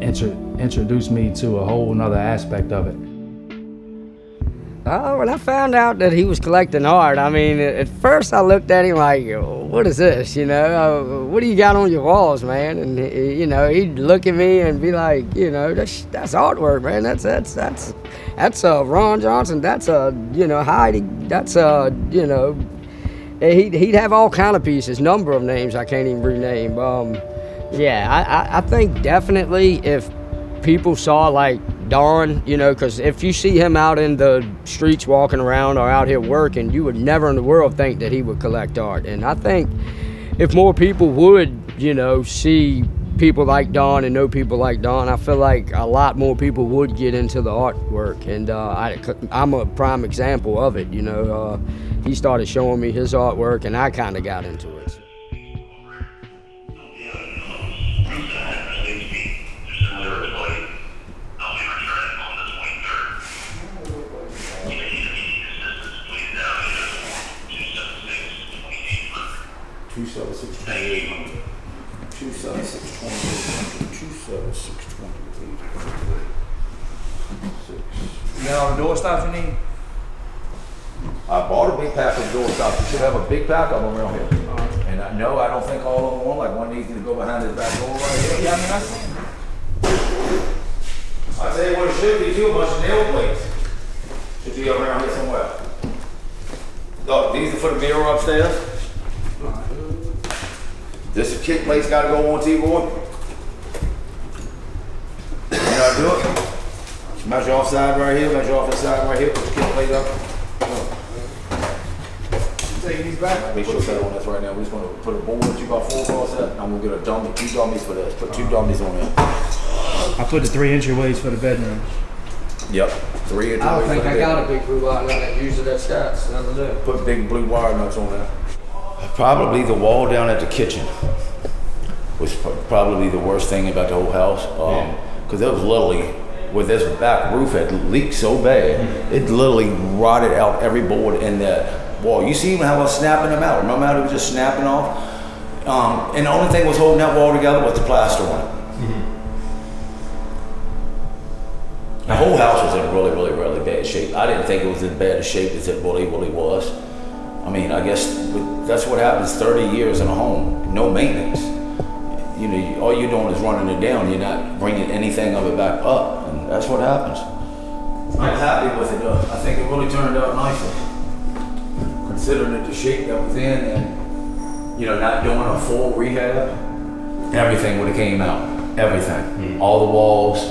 introduced me to a whole nother aspect of it. When I found out that he was collecting art, at first I looked at him like, what is this, you know? What do you got on your walls, man? And, you know, he'd look at me and be like, you know, that's artwork, man. That's Ron Johnson. That's, Heidi. That's, he'd have all kind of pieces, number of names I can't even rename. I think definitely if people saw like Don, you know, because if you see him out in the streets walking around or out here working, you would never in the world think that he would collect art. And I think if more people would, you know, see people like Don and know people like Don, I feel like a lot more people would get into the artwork. And I'm a prime example of it, you know. He started showing me his artwork and I kind of got into it. You got all the door stops you need? I bought a big pack of door stops. You should have a big pack of them around here. And I don't think all of them want, like one needs to go behind his back door right here. Yeah, I see. I tell you what it should be too, a bunch of nail plates. Should be around here somewhere. Look, these are for the mirror upstairs. This kick plate's gotta go on T-board. You know how to do it? Measure off side right here, measure off the side right here, put the kick plate up. Taking these back? Make sure that on this right now. We're just gonna put a board that you got 4 across that. I'm gonna get a dummy, 2 dummies for this. Put 2 dummies on there. I put the 3 entryways for the bedroom. Yep, 3 entryways. I don't think I got a big blue wire nut that uses that stats. Nothing to do. Put big blue wire nuts on there. Probably the wall down at the kitchen was probably the worst thing about the whole house. Because it was literally, where this back roof had leaked so bad, it literally rotted out every board in that wall. You see how I was snapping them out? Remember how it was just snapping off? And the only thing that was holding that wall together was the plaster on it. The whole house was in really, really, really bad shape. I didn't think it was in bad a shape as it really, really was. I mean, I guess that's what happens 30 years in a home, no maintenance. You know, all you're doing is running it down. You're not bringing anything of it back up, and that's what happens. I'm happy with it though. I think it really turned out nicely. Considering it the shape that was in and, you know, not doing a full rehab, everything would have came out. Everything. All the walls,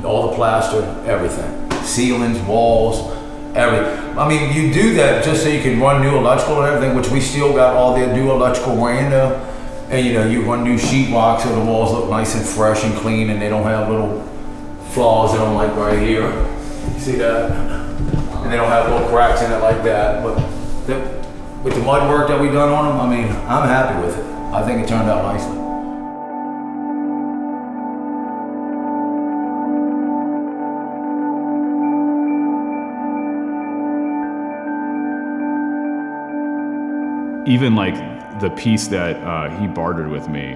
all the plaster, everything. Ceilings, walls, everything. I mean, you do that just so you can run new electrical and everything, which we still got all the new electrical ran though. And you know, you run new sheetrock so the walls look nice and fresh and clean and they don't have little flaws in them like right here. You see that? And they don't have little cracks in it like that. But with the mud work that we've done on them, I mean, I'm happy with it. I think it turned out nicely. Even like the piece that he bartered with me,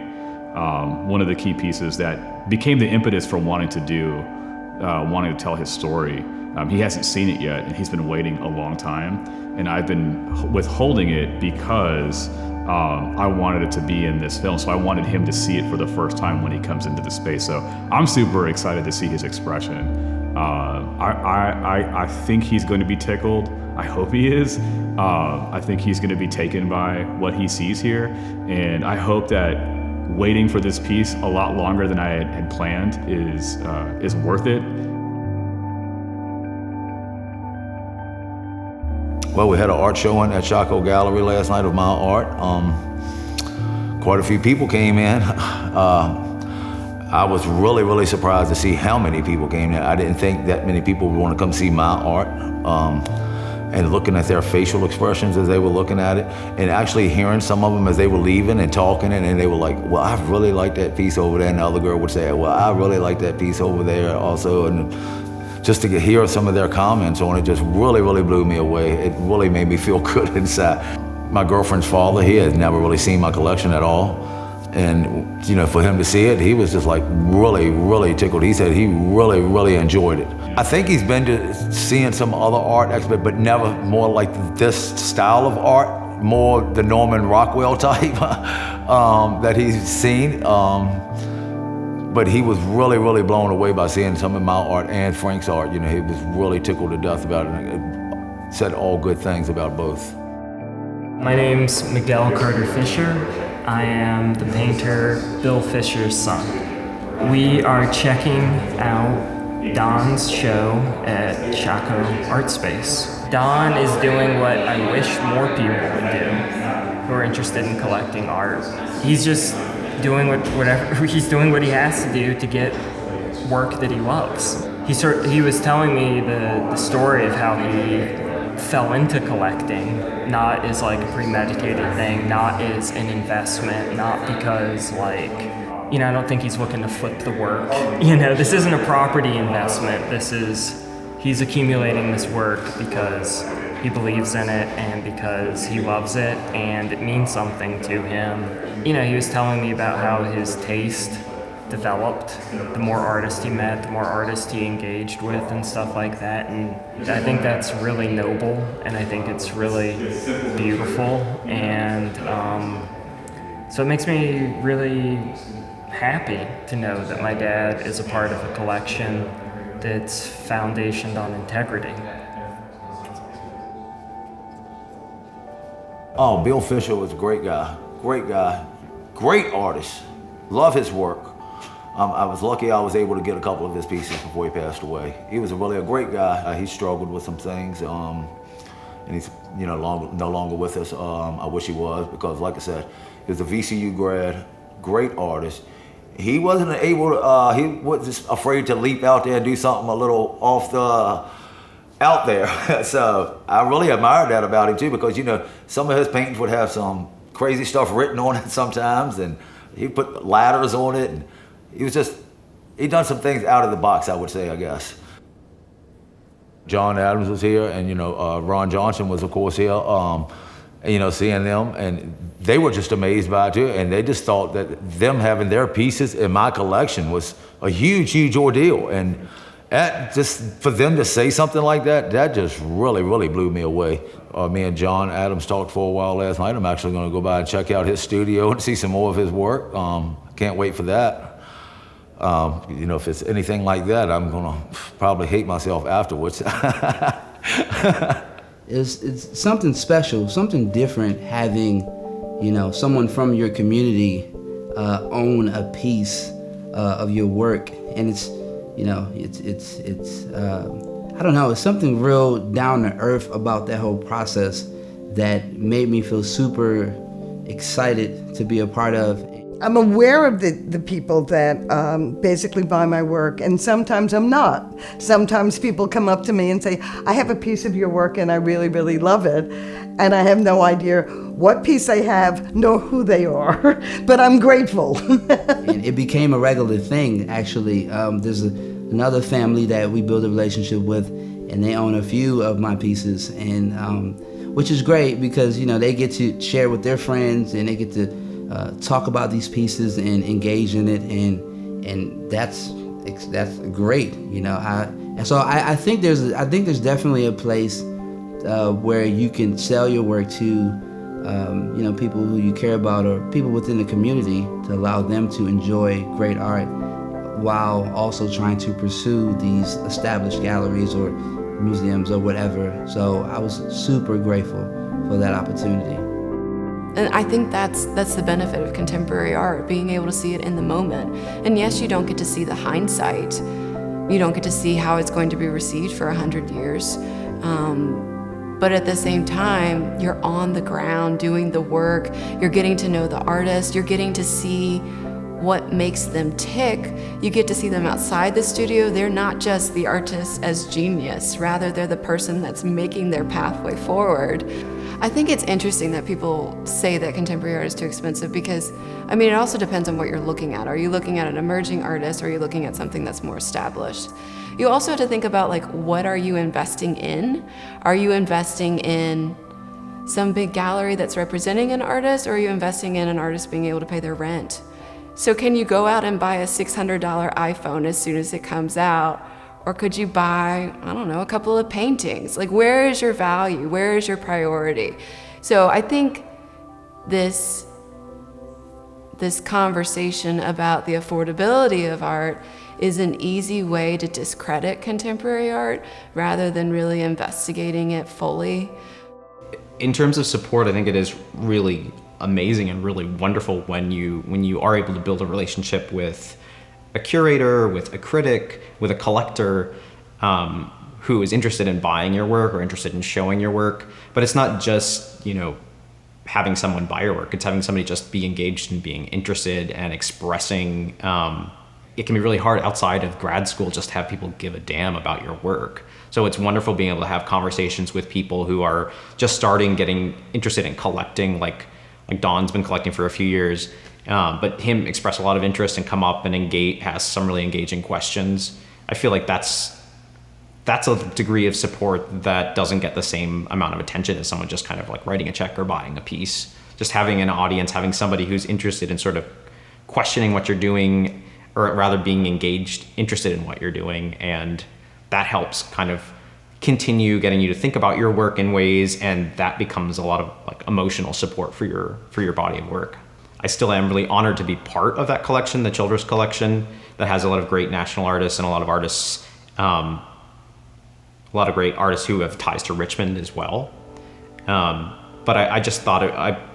one of the key pieces that became the impetus for wanting to tell his story. He hasn't seen it yet, and he's been waiting a long time. And I've been withholding it because I wanted it to be in this film. So I wanted him to see it for the first time when he comes into the space. So I'm super excited to see his expression. I think he's going to be tickled. I hope he is. I think he's going to be taken by what he sees here. And I hope that waiting for this piece a lot longer than I had planned is worth it. Well, we had an art showing at Chaco Gallery last night of my art. Quite a few people came in. I was really, really surprised to see how many people came in. I didn't think that many people would want to come see my art. And looking at their facial expressions as they were looking at it, and actually hearing some of them as they were leaving and talking, and they were like, well, I really like that piece over there. And the other girl would say, well, I really like that piece over there also. And just to hear some of their comments on it just really, really blew me away. It really made me feel good inside. My girlfriend's father, he had never really seen my collection at all. And, you know, for him to see it, he was just like really, really tickled. He said he really, really enjoyed it. I think he's been to seeing some other art exhibit, but never more like this style of art, more the Norman Rockwell type that he's seen. But he was really, really blown away by seeing some of my art and Frank's art. You know, he was really tickled to death about it and said all good things about both. My name's Miguel Carter Fisher. I am the painter Bill Fisher's son. We are checking out Don's show at Chaco Art Space. Don is doing what I wish more people would do who are interested in collecting art. He's just doing he's doing what he has to do to get work that he loves. He was telling me the story of how he fell into collecting, not as like a premeditated thing, not as an investment, not because like, you know, I don't think he's looking to flip the work. You know, this isn't a property investment. He's accumulating this work because he believes in it and because he loves it and it means something to him. You know, he was telling me about how his taste developed. The more artists he met, the more artists he engaged with and stuff like that. And I think that's really noble and I think it's really beautiful. And so it makes me really happy to know that my dad is a part of a collection that's foundationed on integrity. Oh, Bill Fisher was a great guy, great artist. Love his work. I was lucky I was able to get a couple of his pieces before he passed away. He was really a great guy. He struggled with some things, and he's no longer with us. I wish he was, because like I said, he was a VCU grad, great artist. He wasn't able to, he was just afraid to leap out there and do something a little out there. So I really admired that about him too, because, you know, some of his paintings would have some crazy stuff written on it sometimes, and he put ladders on it, and he'd done some things out of the box, I would say, I guess. John Adams was here, and, you know, Ron Johnson was, of course, here. you know, seeing them, and they were just amazed by it too, and they just thought that them having their pieces in my collection was a huge, huge ordeal. And that just, for them to say something like that, that just really, really blew me away. Me and John Adams talked for a while last night. I'm actually going to go by and check out his studio and see some more of his work. Can't wait for that. You know, if it's anything like that, I'm going to probably hate myself afterwards. It's something special, something different having, you know, someone from your community own a piece of your work, and it's, you know, it's I don't know, it's something real down to earth about that whole process that made me feel super excited to be a part of. I'm aware of the people that basically buy my work, and sometimes I'm not. Sometimes people come up to me and say, I have a piece of your work and I really, really love it. And I have no idea what piece they have, nor who they are, but I'm grateful. And it became a regular thing, actually. There's another family that we built a relationship with, and they own a few of my pieces, and which is great because, you know, they get to share with their friends, and they get to talk about these pieces and engage in it, and that's great, you know. I think there's definitely a place where you can sell your work to, you know, people who you care about or people within the community, to allow them to enjoy great art while also trying to pursue these established galleries or museums or whatever. So I was super grateful for that opportunity. And I think that's the benefit of contemporary art, being able to see it in the moment. And yes, you don't get to see the hindsight. You don't get to see how it's going to be received for 100 years. But at the same time, you're on the ground doing the work. You're getting to know the artist. You're getting to see what makes them tick. You get to see them outside the studio. They're not just the artist as genius. Rather, they're the person that's making their pathway forward. I think it's interesting that people say that contemporary art is too expensive because, I mean, it also depends on what you're looking at. Are you looking at an emerging artist, or are you looking at something that's more established? You also have to think about, like, what are you investing in? Are you investing in some big gallery that's representing an artist, or are you investing in an artist being able to pay their rent? So can you go out and buy a $600 iPhone as soon as it comes out? Or could you buy, I don't know, a couple of paintings? Like, where is your value? Where is your priority? So I think this conversation about the affordability of art is an easy way to discredit contemporary art rather than really investigating it fully. In terms of support, I think it is really amazing and really wonderful when you are able to build a relationship with a curator, with a critic, with a collector who is interested in buying your work or interested in showing your work. But it's not just, you know, having someone buy your work. It's having somebody just be engaged and being interested and expressing. It can be really hard outside of grad school just to have people give a damn about your work. So it's wonderful being able to have conversations with people who are just starting, getting interested in collecting, like Don's been collecting for a few years. But him express a lot of interest and come up and engage, has some really engaging questions. I feel like that's a degree of support that doesn't get the same amount of attention as someone just kind of like writing a check or buying a piece. Just having an audience, having somebody who's interested in sort of questioning what you're doing, or rather being engaged, interested in what you're doing, and that helps kind of continue getting you to think about your work in ways, and that becomes a lot of like emotional support for your body of work. I still am really honored to be part of that collection, the Childress collection, that has a lot of great national artists and a lot of artists, a lot of great artists who have ties to Richmond as well. But I just thought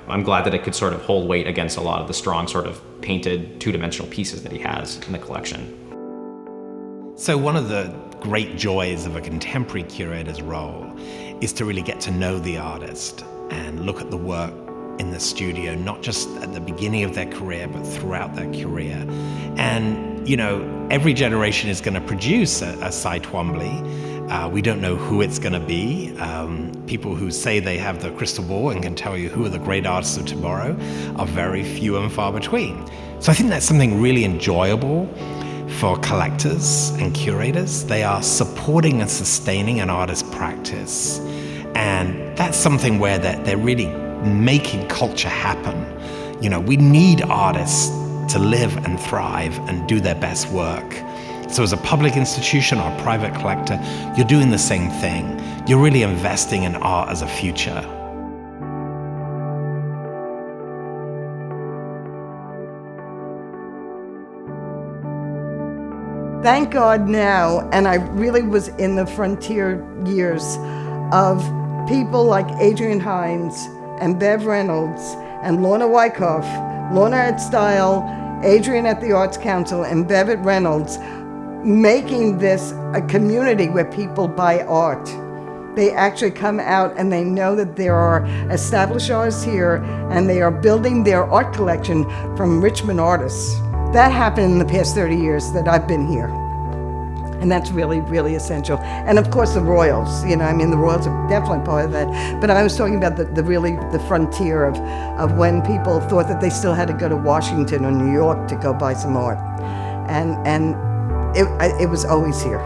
I'm glad that it could sort of hold weight against a lot of the strong sort of painted two-dimensional pieces that he has in the collection. So one of the great joys of a contemporary curator's role is to really get to know the artist and look at the work in the studio, not just at the beginning of their career, but throughout their career. And, you know, every generation is going to produce a Cy Twombly. We don't know who it's going to be. People who say they have the crystal ball and can tell you who are the great artists of tomorrow are very few and far between. So I think that's something really enjoyable for collectors and curators. They are supporting and sustaining an artist's practice. And that's something where they're really making culture happen. We need artists to live and thrive and do their best work. So as a public institution or a private collector, you're doing the same thing. You're really investing in art as a future. Thank God now, and I really was in the frontier years of people like Adrian Hines and Bev Reynolds and Lorna Wyckoff, Lorna at Style, Adrian at the Arts Council, and Bev at Reynolds, making this a community where people buy art. They actually come out and they know that there are established artists here and they are building their art collection from Richmond artists. That happened in the past 30 years that I've been here. And that's really, really essential. And of course the Royals, the Royals are definitely part of that. But I was talking about the frontier of when people thought that they still had to go to Washington or New York to go buy some art. And it was always here.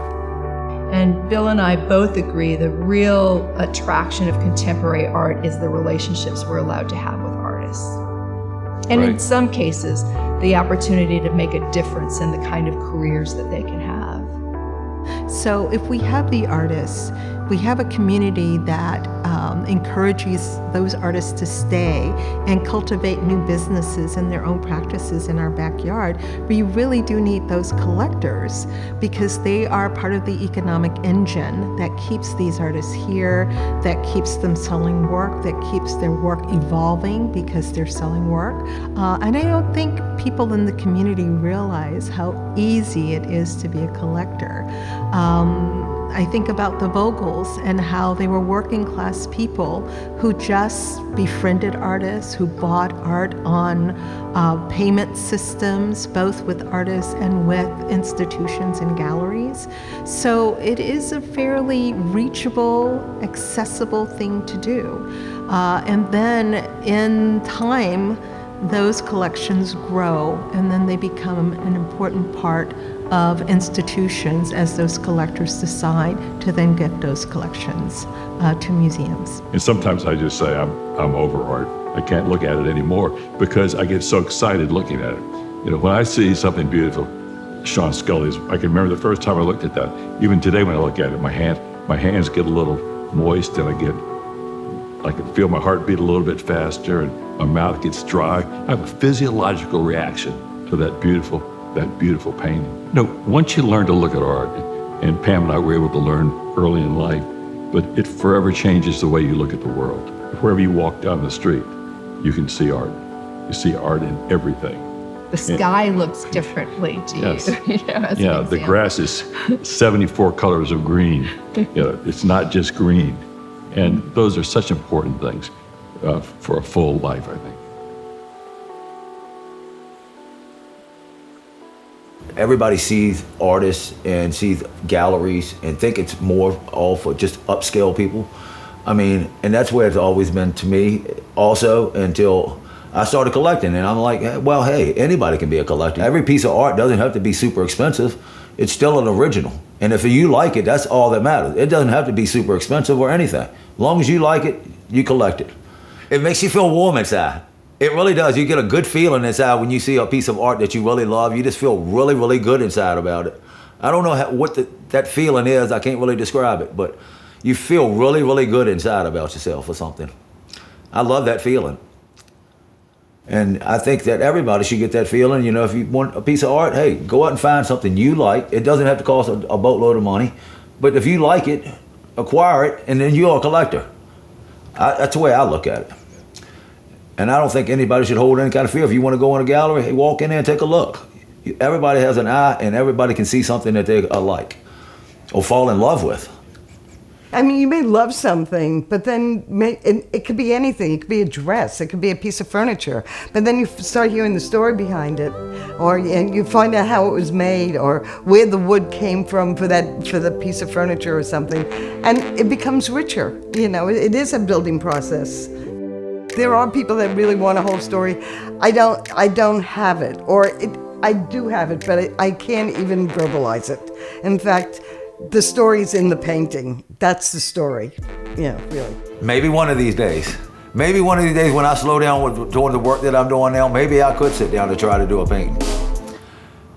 And Bill and I both agree the real attraction of contemporary art is the relationships we're allowed to have with artists. And in some cases, the opportunity to make a difference in the kind of careers that they can have. So if we have the artists, we have a community that encourages those artists to stay and cultivate new businesses and their own practices in our backyard. We really do need those collectors because they are part of the economic engine that keeps these artists here, that keeps them selling work, that keeps their work evolving because they're selling work. And I don't think people in the community realize how easy it is to be a collector. I think about the Vogels and how they were working class people who just befriended artists, who bought art on payment systems, both with artists and with institutions and galleries. So it is a fairly reachable, accessible thing to do. And then in time, those collections grow and then they become an important part of institutions as those collectors decide to then get those collections to museums. And sometimes I just say I'm over art. I can't look at it anymore because I get so excited looking at it. When I see something beautiful, Sean Scully's, I can remember the first time I looked at that. Even today when I look at it, my hands get a little moist and I can feel my heart beat a little bit faster and my mouth gets dry. I have a physiological reaction to that beautiful painting. Once you learn to look at art, and Pam and I were able to learn early in life, but it forever changes the way you look at the world. Wherever you walk down the street, you can see art. You see art in everything. The sky looks differently to you. The grass is 74 colors of green. It's not just green. And those are such important things for a full life, I think. Everybody sees artists and sees galleries and think it's more all for just upscale people. And that's where it's always been to me also until I started collecting. And I'm like, well, hey, anybody can be a collector. Every piece of art doesn't have to be super expensive. It's still an original. And if you like it, that's all that matters. It doesn't have to be super expensive or anything. As long as you like it, you collect it. It makes you feel warm inside. It really does. You get a good feeling inside when you see a piece of art that you really love. You just feel really, really good inside about it. I don't know what that feeling is. I can't really describe it, but you feel really, really good inside about yourself or something. I love that feeling. And I think that everybody should get that feeling. If you want a piece of art, hey, go out and find something you like. It doesn't have to cost a boatload of money. But if you like it, acquire it, and then you're a collector. That's the way I look at it. And I don't think anybody should hold any kind of fear. If you want to go in a gallery, hey, walk in there and take a look. Everybody has an eye, and everybody can see something that they like or fall in love with. You may love something, but then it could be anything. It could be a dress. It could be a piece of furniture. But then you start hearing the story behind it, and you find out how it was made, or where the wood came from for the piece of furniture or something, and it becomes richer. It is a building process. There are people that really want a whole story. I don't have it, I do have it, but I can't even verbalize it. In fact, the story's in the painting. That's the story, really. Maybe one of these days. Maybe one of these days when I slow down with doing the work that I'm doing now, maybe I could sit down to try to do a painting.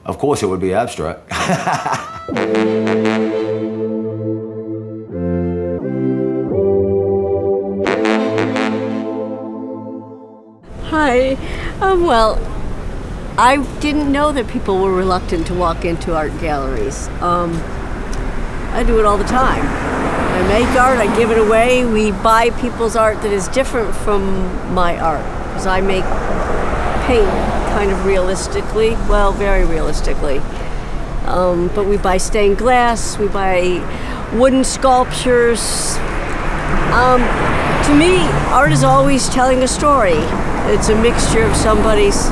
Of course it would be abstract. Hi. Well, I didn't know that people were reluctant to walk into art galleries. I do it all the time. I make art, I give it away. We buy people's art that is different from my art, because I paint kind of realistically, well, very realistically. But we buy stained glass, we buy wooden sculptures. To me, art is always telling a story. It's a mixture of somebody's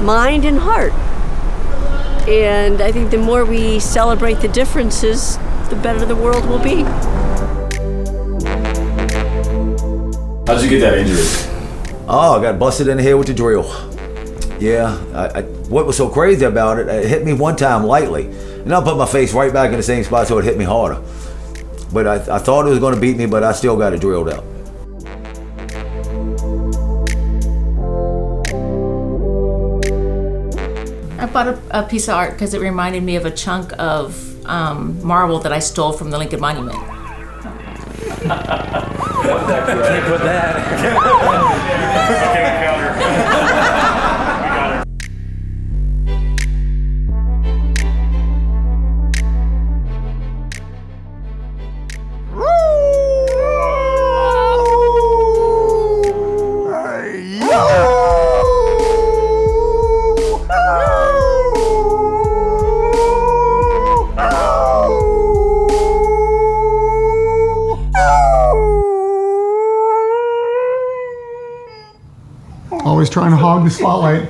mind and heart. And I think the more we celebrate the differences, the better the world will be. How'd you get that injury? Oh, I got busted in the head with the drill. Yeah, what was so crazy about it, it hit me one time lightly, and I put my face right back in the same spot so it hit me harder. But I thought it was gonna beat me, but I still got it drilled out. I bought a piece of art because it reminded me of a chunk of marble that I stole from the Lincoln Monument. Can't put that. Always trying to hog the spotlight.